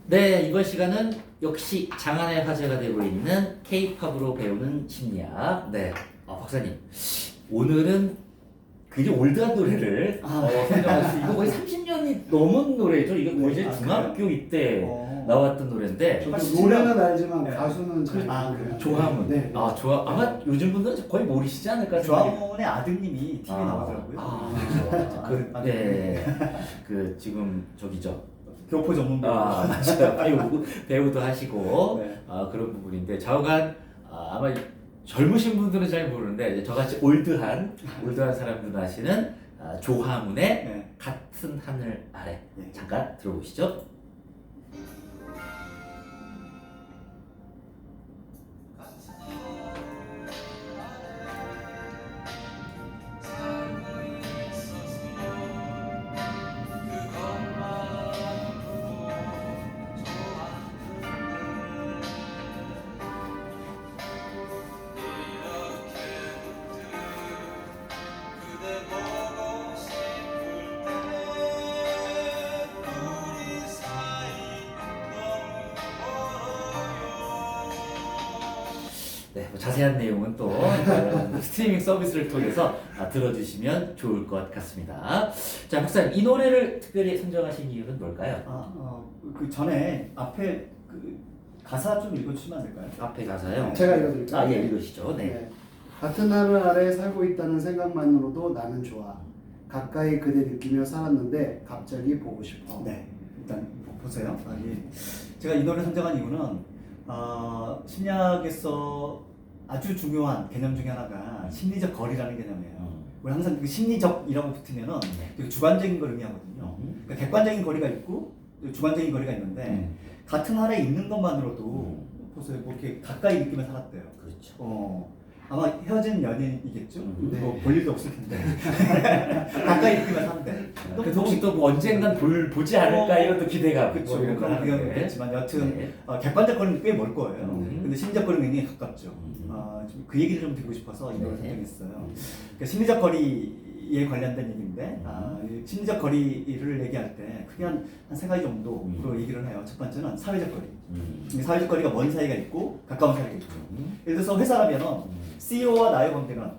네, 이번 시간은 역시 장안의 화제가 되고 있는 K-팝으로 배우는 심리학. 네, 박사님. 오늘은 굉장히 올드한 노래를 선정하셨어요. 이거 거의 30년이 넘은 노래죠. 이거 거의 제 중학교 이때 나왔던 노래인데. 저도 노래는 알지만 가수는 잘 모르겠어요. 조화문. 네. 아마 요즘 분들은 거의 모르시지 않을까 생각해요. 조화문의 아드님이 TV에 나오더라고요. 네. 그 지금 저기죠. 교포 전문 배우. 맞아요. 배우도 하시고 네. 그런 부분인데 좌우간 아마 젊으신 분들은 잘 모르는데 이제 저같이 올드한 사람들 아시는 조화문의 네. 같은 하늘 아래 네. 잠깐 들어보시죠. 네, 뭐 자세한 내용은 또 스트리밍 서비스를 통해서 들어주시면 좋을 것 같습니다. 자, 박사님, 이 노래를 특별히 선정하신 이유는 뭘까요? 그 전에 앞에 그 가사 좀 읽어주시면 안 될까요? 앞에 가사요? 제가 읽어드릴까요? 예, 읽으시죠. 네. 네. 같은 하늘 아래 살고 있다는 생각만으로도 나는 좋아. 가까이 그대 느끼며 살았는데 갑자기 보고 싶어. 네, 일단 보세요. 제가 이 노래 선정한 이유는 심리학에서 아주 중요한 개념 중에 하나가 심리적 거리라는 개념이에요. 우리 항상 그 심리적이라고 붙으면은 되게 주관적인 걸 의미하거든요. 그러니까 객관적인 거리가 있고 주관적인 거리가 있는데 같은 하늘에 있는 것만으로도 보세요. 뭐 이렇게 가까이 느끼며 살았대요. 그렇죠. 아마 헤어진 연인이겠죠? 네. 뭐 볼 일도 없을 텐데 가까이 느끼며 산대. 그래도 혹시 또 뭐 언젠간 보지 않을까 이런 또 기대가 그렇죠. 뭐 이런 거 그런 하는데. 의견은 있겠지만 여튼 네. 객관적 거리는 꽤 멀 거예요. 근데 심리적 거리는 굉장히 가깝죠. 좀 그 얘기를 좀 드리고 싶어서 이 노래를 네. 선정했어요. 그러니까 심리적 거리에 관련된 얘기인데 이 심리적 거리를 얘기할 때 크게 한 세 가지 정도로 얘기를 해요. 첫 번째는 사회적 거리. 사회적 거리가 먼 사이가 있고 가까운 사이가 있고. 예를 들어서 회사라면은 CEO와 나의 관계는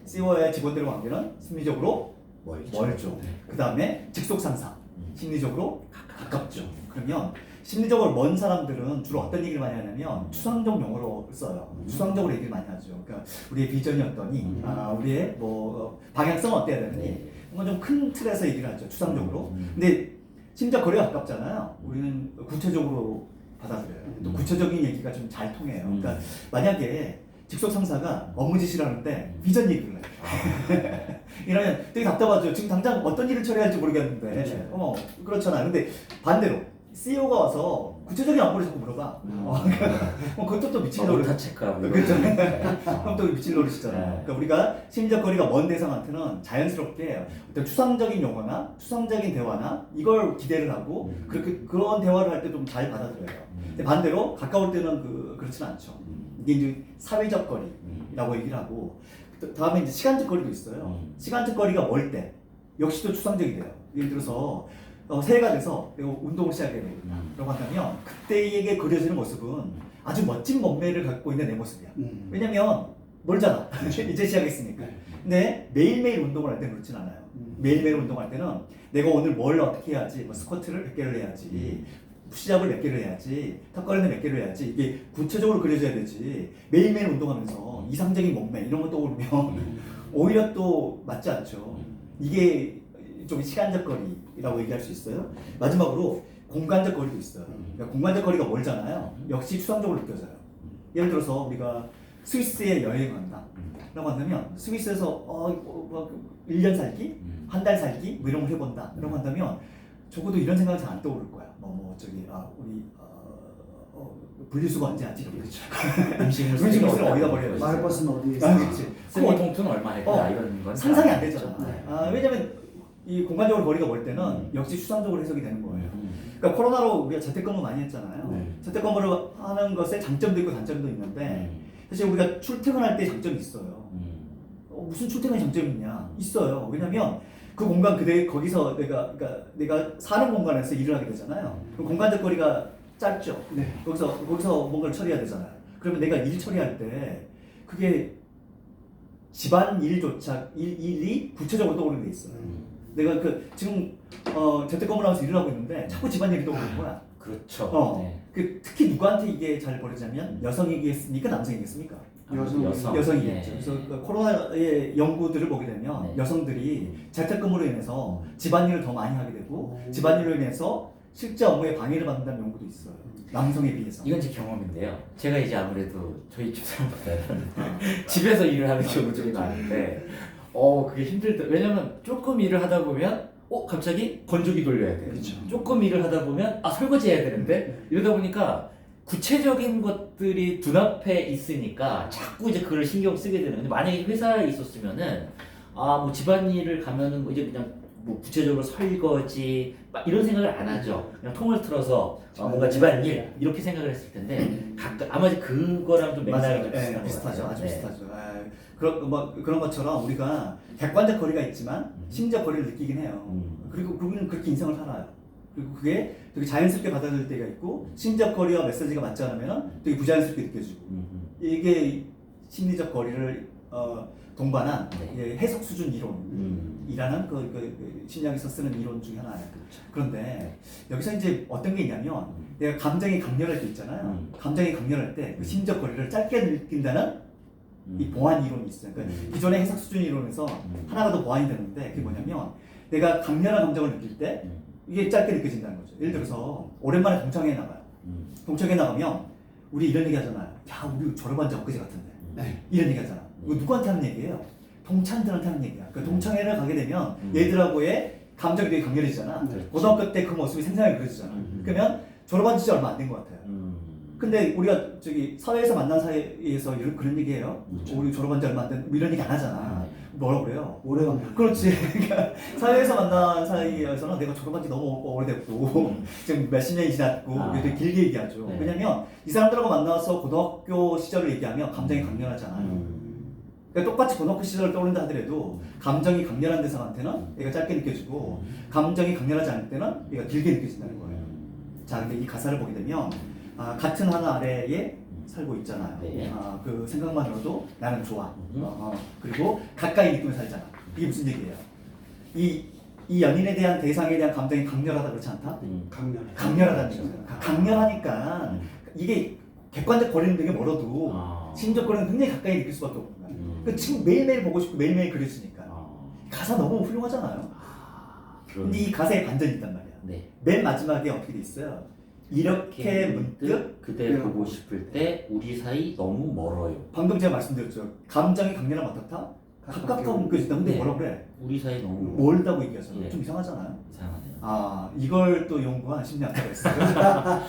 CEO와의 직원들의 관계는 심리적으로 멀죠. 그 다음에 직속 상사 심리적으로 가깝죠. 그러면 심리적으로 먼 사람들은 주로 어떤 얘기를 많이 하냐면 추상적 용어로 써요. 추상적으로 얘기를 많이 하죠. 그러니까 우리의 비전이 어떠니, 우리의 뭐 방향성은 어때야 되느니, 뭔가 좀 큰 틀에서 얘기를 하죠. 추상적으로. 근데 심지어 거리가 가깝잖아요. 우리는 구체적으로 받아들여요. 또 구체적인 얘기가 좀 잘 통해요. 그러니까 만약에 직속 상사가 업무 지시를 하는데 비전 얘기를 해요. 이러면 되게 답답하죠. 지금 당장 어떤 일을 처리할지 모르겠는데. 그렇죠. 그렇잖아요. 근데 반대로 CEO가 와서 구체적인 업무를 자꾸 물어봐. 그것도 또 미칠 노릇. 다 체크하고. 그렇죠. 그럼 또 미칠 노릇이잖아요. 네. 그러니까 우리가 심리적 거리가 먼 대상한테는 자연스럽게 어떤 추상적인 용어나 추상적인 대화나 이걸 기대를 하고 그런 대화를 할 때 좀 잘 받아들여요. 근데 반대로 가까울 때는 그렇지는 않죠. 이게 이제 사회적 거리라고 얘기를 하고 다음에 이제 시간적 거리도 있어요. 시간적 거리가 멀 때 역시 또 추상적이 돼요. 예를 들어서 새해가 돼서 내가 운동을 시작해야 되겠다 라고 한다면 그때에게 그려지는 모습은 아주 멋진 몸매를 갖고 있는 내 모습이야. 왜냐면 멀잖아. 이제 시작했으니까. 근데 매일매일 운동을 할 때는 그렇진 않아요. 매일매일 운동할 때는 내가 오늘 뭘 어떻게 해야지, 뭐 스쿼트를 100개를 해야지, 푸시업을 몇 개를 해야지, 턱걸이는 몇 개를 해야지, 이게 구체적으로 그려져야 되지. 매일매일 운동하면서 이상적인 몸매 이런 거 떠오르면 오히려 또 맞지 않죠. 이게 좀 시간적 거리라고 얘기할 수 있어요. 마지막으로 공간적 거리도 있어요. 그러니까 공간적 거리가 멀잖아요. 역시 추상적으로 느껴져요. 예를 들어서 우리가 스위스에 여행 간다 라고 한다면 스위스에서 1년 살기? 한 달 살기? 뭐 이런 걸 해본다 라고 한다면 적어도 이런 생각은 잘 안 떠오를 거야. 우리 분리수거 언제 하지? 음식물을 어디다 버려야 지 마을버스는 어디에 있어? 그렇지. 쓰레기통수는 얼마 했구나 이런 건 상상이 안 되잖아. 네. 왜냐면 이 공간적으로 거리가 멀 때는 역시 추상적으로 해석이 되는 거예요. 그러니까 코로나로 우리가 재택근무 많이 했잖아요. 재택근무를 하는 것에 장점도 있고 단점도 있는데 사실 우리가 출퇴근할 때 장점이 있어요. 무슨 출퇴근의 장점이 있냐? 있어요. 왜냐면 그 공간 거기서 내가 사는 공간에서 일을 하게 되잖아요. 그 공간적 거리가 짧죠. 네. 거기서 뭔가를 처리해야 되잖아요. 그러면 내가 일 처리할 때 그게 집안 일조차 일이 구체적으로 떠오르는 게 있어요. 내가 지금 재택근무를 하면서 일을 하고 있는데 자꾸 집안 일이 떠오르는 거야. 그렇죠. 네. 특히 누구한테 이게 잘 벌어지냐면 여성이겠습니까, 남성이겠습니까? 여성이겠죠. 네. 그래서 그 코로나의 연구들을 보게 되면 네. 여성들이 재택근무로 인해서 집안일을 더 많이 하게 되고 오. 집안일로 인해서 실제 업무에 방해를 받는다는 연구도 있어요. 남성에 비해서. 이건 제 경험인데요. 제가 이제 아무래도 저희 집사람보다는 집에서 일을 하는 경우들이 많은데, 그게 힘들다. 왜냐면 조금 일을 하다 보면, 갑자기 건조기 돌려야 돼. 그렇죠. 조금 일을 하다 보면, 설거지 해야 되는데, 이러다 보니까 구체적인 것들이 눈앞에 있으니까 자꾸 이제 그걸 신경 쓰게 되는. 근데 만약에 회사에 있었으면은, 뭐 집안일을 가면은 뭐 이제 그냥 뭐 구체적으로 설거지 막 이런 생각을 안 하죠. 그냥 통을 틀어서 뭔가 집안일 이렇게 생각을 했을 텐데 아마 이제 그거랑 좀 맥락이 좀 비슷한 것 비슷하죠. 같아요. 아주 네. 비슷하죠. 그런 것처럼 우리가 객관적 거리가 있지만 심리적 거리를 느끼긴 해요. 그리고 그분은 그렇게 인생을 살아요. 그리고 그게 되게 자연스럽게 받아들일 때가 있고 심리적 거리와 메시지가 맞지 않으면 되게 부자연스럽게 느껴지고 이게 심리적 거리를 동반한 네. 해석 수준 이론이라는 그 심리학에서 쓰는 이론 중에 하나예요. 그렇죠. 그런데 여기서 이제 어떤 게 있냐면 내가 감정이 강렬할 때 있잖아요. 감정이 강렬할 때 그 심리적 거리를 짧게 느낀다는 이 보완 이론이 있어요. 그러니까 기존의 해석 수준 이론에서 하나가 더 보완이 되는데 그게 뭐냐면 내가 강렬한 감정을 느낄 때 이게 짧게 느껴진다는 거죠. 예를 들어서 오랜만에 동창회에 나가요. 동창회에 나가면 우리 이런 얘기 하잖아요. 야, 우리 졸업한 지 엊그제 같은데. 네. 이런 얘기 하잖아. 이거 누구한테 하는 얘기예요? 동창들한테 하는 얘기야. 그러니까 동창회를 가게 되면 얘들하고의 감정이 되게 강렬해지잖아. 네. 고등학교 때 그 모습이 생생하게 그려지잖아. 그러면 졸업한 지 얼마 안 된 것 같아요. 근데 우리가 사회에서 만난 사이에서 그런 얘기해요. 우리 졸업한 지 얼마 안 된 이런 얘기 안 하잖아. 뭐라고 그래요? 오래 가면 그렇지. 그러니까 사회에서 만난 사이에서는 내가 졸업한 지 너무 오래됐고 지금 몇십 년이 지났고 되게 길게 얘기하죠. 네. 왜냐면 이 사람들하고 만나서 고등학교 시절을 얘기하면 감정이 강렬하잖아요. 그러니까 똑같이 고등학교 시절을 떠올린다 하더라도 감정이 강렬한 대상한테는 얘가 짧게 느껴지고 감정이 강렬하지 않을 때는 얘가 길게 느껴진다는 거예요. 자, 근데 이 가사를 보게 되면 같은 하늘 아래에 살고 있잖아요. 네. 그 생각만으로도 나는 좋아. 그리고 가까이 느끼며 살잖아. 이게 무슨 얘기예요? 이 연인에 대한 대상에 대한 감정이 강렬하다 그렇지 않다? 강렬하다는 거죠. 강렬하니까 이게 객관적 거리는 되게 멀어도 심적 거리는 굉장히 가까이 느낄 수밖에 없는 거야. 그러니까 지금 매일매일 보고 싶고 매일매일 그려지니까 가사 너무 훌륭하잖아요. 근데 이 가사에 반전이 있단 말이야. 네. 맨 마지막에 어떻게 돼 있어요? 이렇게 문득 그대 보고 싶을 때 우리 사이 너무 멀어요. 방금 제가 말씀드렸죠. 감정이 강렬한 어떻다? 가깝다고 느껴진다. 근데 네. 뭐라 그래? 우리 사이 너무 멀다고 얘기하잖아요. 예. 좀 이상하잖아요. 이상하네요. 이걸 또 연구한 심리학자가 있어요.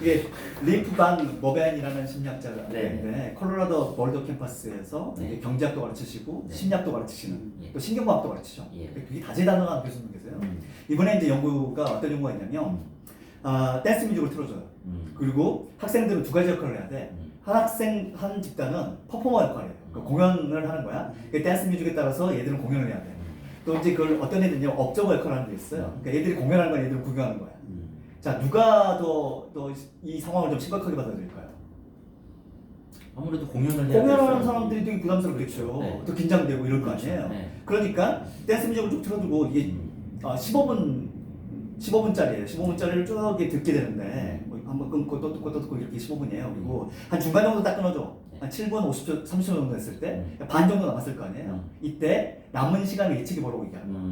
이게 리프 반 머벤이라는 심리학자가 있는데 콜로라도 볼더 캠퍼스에서 네. 이제 경제학도 가르치시고 네. 심리학도 가르치시는 예. 또 신경과학도 가르치죠. 예. 되게 다재다능한 교수님 계세요. 이번에 이제 연구가 어떤 연구가 있냐면 댄스 뮤직을 틀어줘요. 그리고 학생들은 두 가지 역할을 해야 돼. 한 집단은 퍼포머 역할이에요. 그러니까 공연을 하는 거야. 그 댄스 뮤직에 따라서 얘들은 공연을 해야 돼. 또 이제 그걸 어떤 애들은요 업저버 역할을 하는 게 있어요. 그러니까 얘들이 공연하는 건 얘들은 구경하는 거야. 자, 누가 더 이 상황을 좀 심각하게 받아들일까요? 아무래도 공연을 해야 공연하는 될 사람들이 되게 부담스럽겠죠. 네. 또 긴장되고 이럴 거 그렇죠. 아니에요. 네. 그러니까 댄스 뮤직을 쭉 틀어두고 이게 15분짜리예요. 15분짜리를 쭉 이렇게 듣게 되는데 뭐 한번 끊고 또 듣고 또 듣고 이렇게 15분이에요. 그리고 한 중간 정도 딱 끊어줘. 한 7분, 50초, 30초 정도 됐을 때 반 정도 남았을 거 아니에요. 이때 남은 시간을 예측해 보라고 얘기하는 거야.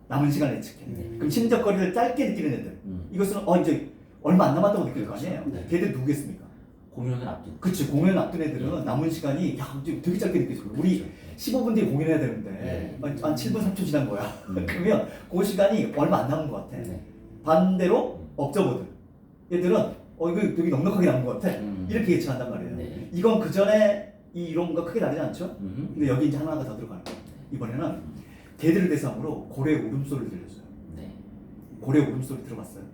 남은 시간을 예측해. 그럼 심적 거리를 짧게 느끼는 애들. 이것은 이제 얼마 안 남았다고 느낄 거 아니에요. 네. 걔들 누구겠습니까? 공연을 앞두고. 그치, 공연 앞둔 애들은 남은 시간이 이제 되게 짧게 느껴지고 우리 15분 뒤에 공연해야 되는데 한 7분 3초 지난 거야. 그러면 그 시간이 얼마 안 남은 것 같아. 네. 반대로 업저버들 얘들은 이거 되게 넉넉하게 남은 것 같아. 이렇게 예측한단 말이에요. 네. 이건 그 전에 이 이론과 크게 다르지 않죠? 근데 여기 이제 하나가 더 들어가는 거예요. 이번에는 걔들을 대상으로 고래의 울음소리를 들려줘요. 네. 고래의 울음소리 들어봤어요?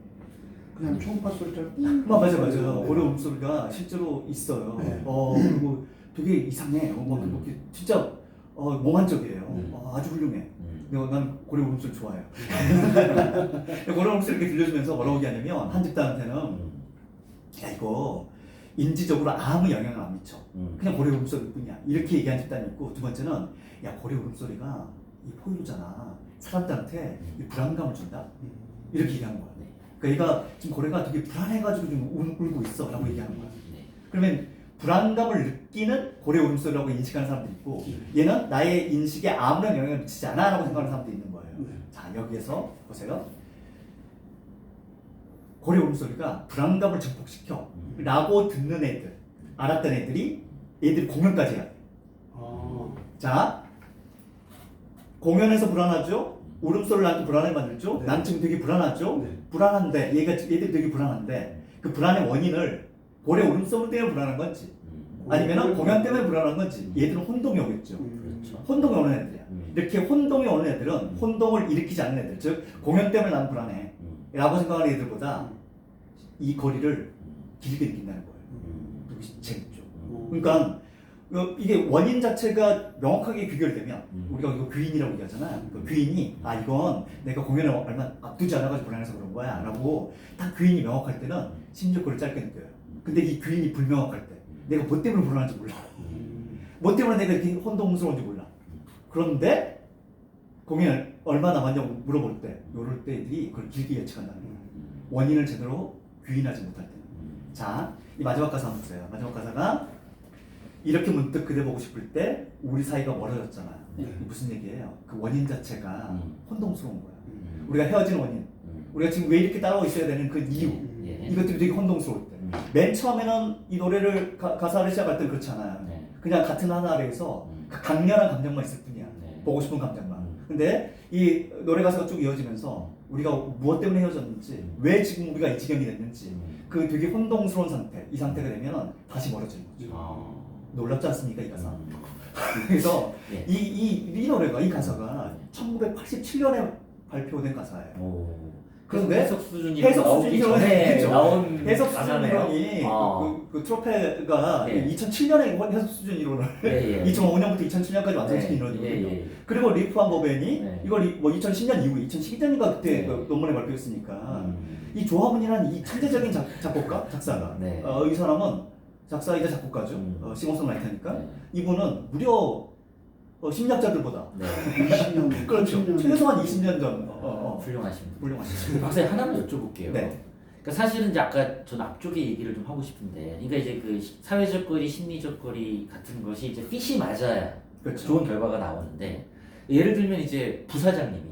그냥 총파 소리처럼 맞아. 고래 울음소리가 실제로 있어요. 네. 그리고 되게 이상해. 이렇게 진짜 몽환적이에요. 아주 훌륭해. 난 고래 울음소리 좋아해요. 고래 울음소리 이렇게 들려주면서 뭐라고 얘기하냐면 한 집단한테는 야 이거 인지적으로 아무 영향을 안 미쳐. 그냥 고래 울음소리뿐이야. 이렇게 얘기한 집단이 있고 두 번째는 야 고래 울음소리가 이 포유류잖아. 사람들한테 이 불안감을 준다. 이렇게 얘기하는 거야. 그러니까 얘가 지금 고래가 되게 불안해가지고 좀 울고 있어 라고 얘기하는 거야. 그러면 불안감을 느끼는 고래 울음소리라고 인식하는 사람도 있고 얘는 나의 인식에 아무런 영향을 미치지 않아 라고 생각하는 사람도 있는 거예요. 자 여기에서 보세요. 고래 울음소리가 불안감을 증폭시켜 라고 듣는 애들, 알았던 애들이 공연까지 해야 돼. 자 공연에서 불안하죠? 울음소리를 나한테 불안하게 만들죠? 네. 난 지금 되게 불안하죠? 네. 불안한데 얘들이 되게 불안한데 그 불안의 원인을 고래 울음소리 때문에 불안한 건지 아니면 공연 때문에 불안한 건지 얘들은 혼동이 오겠죠. 그렇죠. 혼동이 오는 애들이야. 이렇게 혼동이 오는 애들은 혼동을 일으키지 않는 애들, 즉 공연 때문에 나는 불안해 라고 생각하는 애들보다 이 거리를 길게 느낀다는 거예요. 그게 재밌죠. 그러니까 이게 원인 자체가 명확하게 귀결되면 우리가 이거 귀인이라고 얘기하잖아요. 그 귀인이 아 이건 내가 공연을 얼마 앞두지 않아가지고 불안해서 그런 거야 라고 딱 귀인이 명확할 때는 심지어 그걸 짧게 느껴요. 근데 이 귀인이 불명확할 때 내가 뭐 때문에 불안한지 몰라. 뭐 때문에 내가 이렇게 혼동스러운지 몰라. 그런데 공연 얼마 남았냐고 물어볼 때 요럴 때 애들이 그걸 길게 예측한다는 거예요. 원인을 제대로 귀인하지 못할 때는. 자, 이 마지막 가사 한번 보세요. 마지막 가사가 이렇게 문득 그대 보고 싶을 때 우리 사이가 멀어졌잖아요. 이게 무슨 얘기예요? 그 원인 자체가 혼동스러운 거야. 우리가 헤어진 원인, 우리가 지금 왜 이렇게 따라오고 있어야 되는 그 이유, 이것들이 되게 혼동스러울 때. 맨 처음에는 이 노래를 가사를 시작할 때 그렇지 않아요. 그냥 같은 하나 아래에서 강렬한 감정만 있을 뿐이야. 보고 싶은 감정만. 근데 이 노래 가사가 쭉 이어지면서 우리가 무엇 때문에 헤어졌는지, 왜 지금 우리가 이 지경이 됐는지, 그 되게 혼동스러운 상태, 이 상태가 되면 다시 멀어지는 거죠. 놀랍지 않습니까 이 가사? 그래서 이 노래가 이 가사가 1987년에 발표된 가사예요. 그런데 해석 수준이 해석 나오기 수준이 전에 그렇죠. 나온 해석 가사네요. 수준이 그 트로페가 2007년에 해석 수준 이론을 2005년부터 2007년까지 완성시킨 이론이거든요. 그리고 리프한 버벤이 이걸 뭐 2010년 이후에 2012년인가 그때 그 논문에 발표했으니까 이 조화문이라는 이 천재적인 작곡가, 작사가 이 사람은 작사이자 작곡가죠. 싱어송라이터니까 이분은 무려 심리학자들보다 20년 그렇죠. 최소한 20년 전 훌륭하십니다. 훌륭하시죠. 박사님 하나만 여쭤볼게요. 네. 그러니까 사실은 이제 아까 전 앞쪽에 얘기를 좀 하고 싶은데, 그러니까 이제 그 사회적 거리, 심리적 거리 같은 것이 이제 핏이 맞아야 그렇죠. 좋은 결과가 나오는데, 예를 들면 이제 부사장님이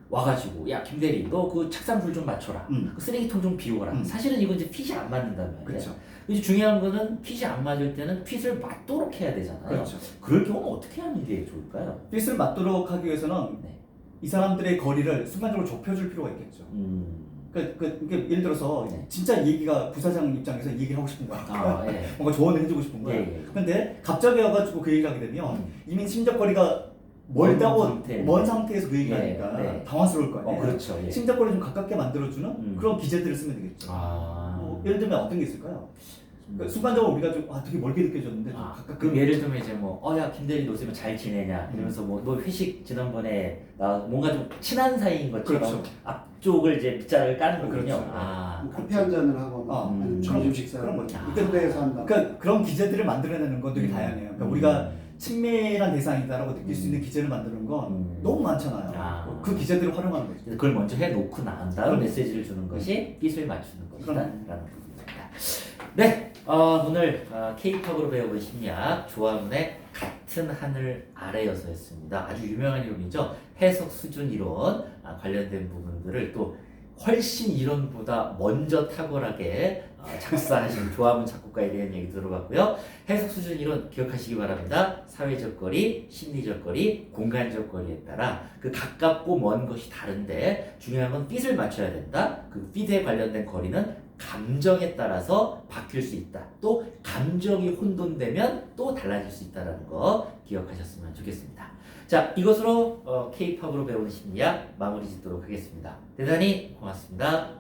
와가지고 야 김대리 너 그 책상 불 좀 맞춰라, 그 쓰레기통 좀 비워라. 사실은 이건 이제 핏이 안 맞는단 말이에요. 그렇죠. 이제 중요한 거는 핏이 안 맞을 때는 핏을 맞도록 해야 되잖아요. 그렇죠. 그럴 경우는 어떻게 하는 게 좋을까요? 핏을 맞도록 하기 위해서는 이 사람들의 거리를 순간적으로 좁혀줄 필요가 있겠죠. 그러니까 예를 들어서 진짜 이 얘기가 부사장 입장에서 이 얘기를 하고 싶은 거야. 뭔가 조언을 해주고 싶은 거야. 근데 갑자기 와가지고 그 얘기를 하게 되면 이미 심적 거리가 멀다고 먼 상태에서 그 얘기하니까 당황스러울 거 아니에요. 그렇죠. 심적 거리를 좀 가깝게 만들어주는 그런 기제들을 쓰면 되겠죠. 뭐 예를 들면 어떤 게 있을까요? 그러니까 순간적으로 우리가 좀 되게 멀게 느껴졌는데 좀 가깝게. 그럼 예를 들면 이제 야 김대리 너 요즘에 잘 지내냐 이러면서 뭐 너 회식 지난번에 나 뭔가 좀 친한 사이인 것처럼 그렇죠. 앞쪽을 이제 빗자를 까는 거군요. 그렇죠. 뭐 커피 한 잔을 하거나 아니면 점심 식사 그런 거죠. 그때에서 한다. 그러니까 그런 기제들을 만들어내는 건 되게 다양해요. 그러니까 우리가 친밀한 대상이다라고 느낄 수 있는 기제를 만드는 건 너무 많잖아요. 그 기제들을 활용하는 거죠. 그걸 먼저 해놓고 난 다음 메시지를 주는 것이 핏을 맞추는 것이다라는 부분입니다. 네, 오늘 K-팝으로 배워본 심리학 조화문의 같은 하늘 아래여서였습니다. 아주 유명한 이론이죠. 해석 수준 이론 관련된 부분들을 또 훨씬 이론보다 먼저 탁월하게 작사하신 조화문 작곡가에 대한 얘기 들어봤고요. 해석 수준 이론 기억하시기 바랍니다. 사회적 거리, 심리적 거리, 공간적 거리에 따라 그 가깝고 먼 것이 다른데 중요한 건 핏을 맞춰야 된다. 그 핏에 관련된 거리는 감정에 따라서 바뀔 수 있다. 또 감정이 혼돈되면 또 달라질 수 있다는 거 기억하셨으면 좋겠습니다. 자, 이것으로 K-팝으로 배우는 심리학 마무리 짓도록 하겠습니다. 대단히 고맙습니다.